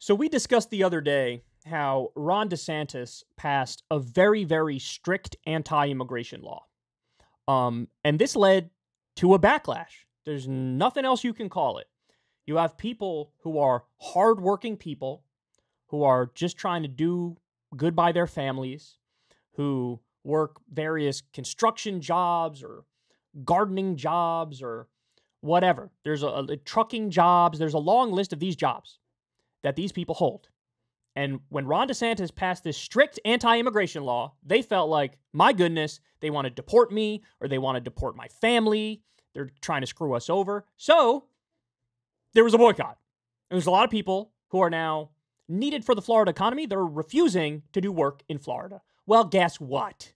So we discussed the other day how Ron DeSantis passed a very, very strict anti-immigration law. And this led to a backlash. There's nothing else you can call it. You have people who are hardworking people who are just trying to do good by their families, who work various construction jobs or gardening jobs or whatever. There's a trucking jobs. There's a long list of these jobs that these people hold. And when Ron DeSantis passed this strict anti-immigration law, they felt like, my goodness, they want to deport me or they want to deport my family. They're trying to screw us over. So there was a boycott. And there's a lot of people who are now needed for the Florida economy. They're refusing to do work in Florida. Well, guess what?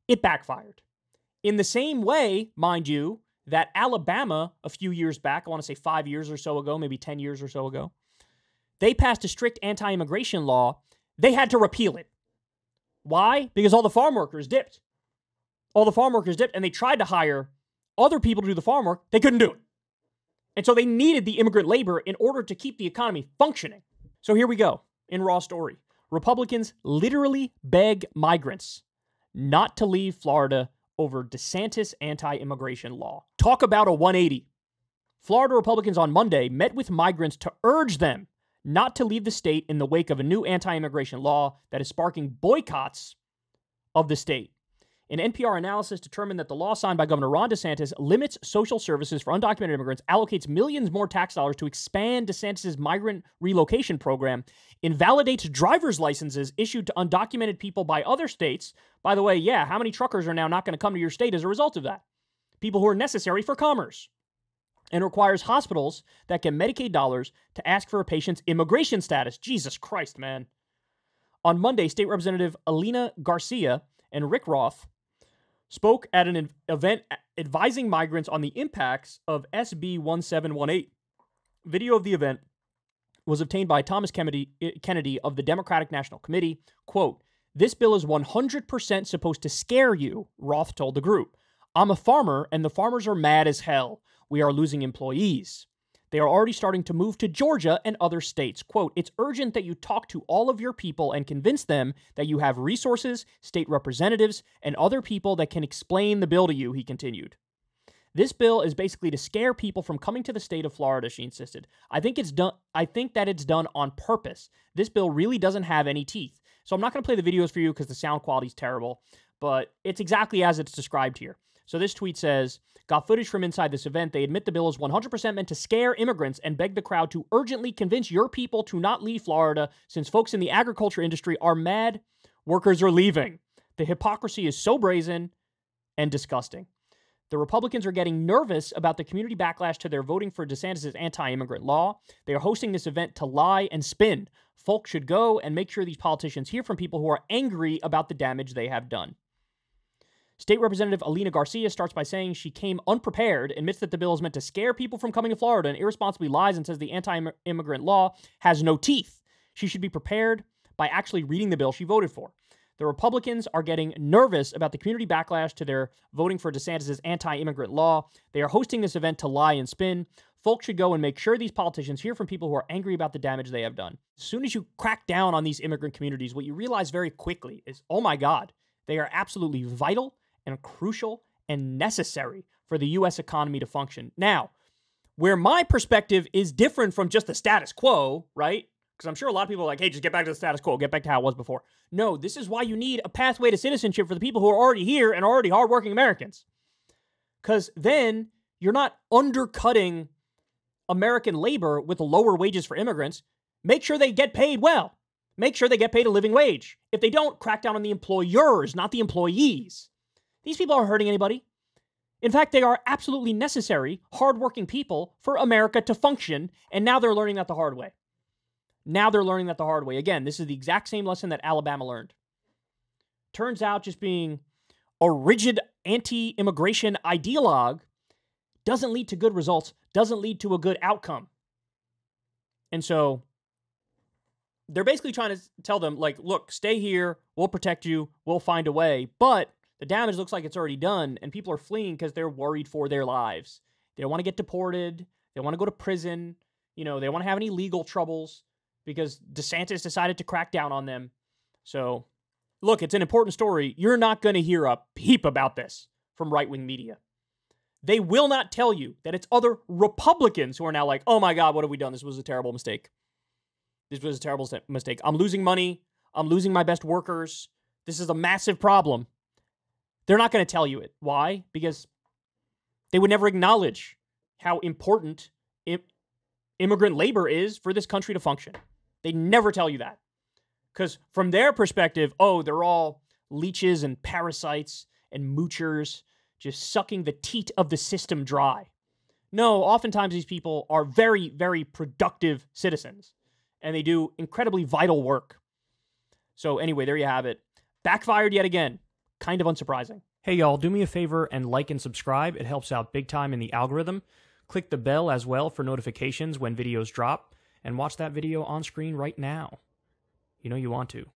It backfired. In the same way, mind you, that Alabama a few years back, I want to say 5 years or so ago, maybe 10 years or so ago, they passed a strict anti-immigration law. They had to repeal it. Why? Because all the farm workers dipped. All the farm workers dipped, and they tried to hire other people to do the farm work. They couldn't do it. And so they needed the immigrant labor in order to keep the economy functioning. So here we go, in raw story. Republicans literally beg migrants not to leave Florida over DeSantis anti-immigration law. Talk about a 180. Florida Republicans on Monday met with migrants to urge them not to leave the state in the wake of a new anti-immigration law that is sparking boycotts of the state. An NPR analysis determined that the law signed by Governor Ron DeSantis limits social services for undocumented immigrants, allocates millions more tax dollars to expand DeSantis' migrant relocation program, invalidates driver's licenses issued to undocumented people by other states. By the way, yeah, how many truckers are now not going to come to your state as a result of that? People who are necessary for commerce. And requires hospitals that get Medicaid dollars to ask for a patient's immigration status. Jesus Christ, man. On Monday, State Representative Alina Garcia and Rick Roth spoke at an event advising migrants on the impacts of SB 1718. Video of the event was obtained by Thomas Kennedy of the Democratic National Committee. Quote, "This bill is 100% supposed to scare you," Roth told the group. "I'm a farmer, and the farmers are mad as hell. We are losing employees. They are already starting to move to Georgia and other states. Quote, it's urgent that you talk to all of your people and convince them that you have resources, state representatives, and other people that can explain the bill to you," he continued. "This bill is basically to scare people from coming to the state of Florida," she insisted. I think that it's done on purpose. This bill really doesn't have any teeth." So I'm not going to play the videos for you because the sound quality is terrible, but it's exactly as it's described here. So this tweet says, "Got footage from inside this event. They admit the bill is 100% meant to scare immigrants and beg the crowd to urgently convince your people to not leave Florida since folks in the agriculture industry are mad workers are leaving. The hypocrisy is so brazen and disgusting. The Republicans are getting nervous about the community backlash to their voting for DeSantis' anti-immigrant law. They are hosting this event to lie and spin. Folks should go and make sure these politicians hear from people who are angry about the damage they have done." State Representative Alina Garcia starts by saying she came unprepared, admits that the bill is meant to scare people from coming to Florida, and irresponsibly lies and says the anti-immigrant law has no teeth. She should be prepared by actually reading the bill she voted for. The Republicans are getting nervous about the community backlash to their voting for DeSantis' anti-immigrant law. They are hosting this event to lie and spin. Folks should go and make sure these politicians hear from people who are angry about the damage they have done. As soon as you crack down on these immigrant communities, what you realize very quickly is, oh my God, they are absolutely vital and crucial and necessary for the U.S. economy to function. Now, where my perspective is different from just the status quo, right? Because I'm sure a lot of people are like, hey, just get back to the status quo, get back to how it was before. No, this is why you need a pathway to citizenship for the people who are already here and are already hardworking Americans. Because then you're not undercutting American labor with lower wages for immigrants. Make sure they get paid well. Make sure they get paid a living wage. If they don't, crack down on the employers, not the employees. These people aren't hurting anybody. In fact, they are absolutely necessary, hardworking people for America to function, and now they're learning that the hard way. Again, this is the exact same lesson that Alabama learned. Turns out just being a rigid anti-immigration ideologue doesn't lead to good results, doesn't lead to a good outcome. And so they're basically trying to tell them, like, look, stay here, we'll protect you, we'll find a way, but the damage looks like it's already done, and people are fleeing because they're worried for their lives. They don't want to get deported. They want to go to prison. They don't want to have any legal troubles. because DeSantis decided to crack down on them. So, look, it's an important story. You're not going to hear a peep about this from right-wing media. They will not tell you that it's other Republicans who are now like, oh my God, what have we done? This was a terrible mistake. This was a terrible mistake. I'm losing money. I'm losing my best workers. This is a massive problem. They're not going to tell you it. Why? Because they would never acknowledge how important immigrant labor is for this country to function. They never tell you that. Because from their perspective, oh, they're all leeches and parasites and moochers just sucking the teat of the system dry. No, oftentimes these people are very, very productive citizens, and they do incredibly vital work. So anyway, there you have it. Backfired yet again. Kind of unsurprising. Hey, y'all, do me a favor and like and subscribe. It helps out big time in the algorithm. Click the bell as well for notifications when videos drop, and watch that video on screen right now. You know you want to.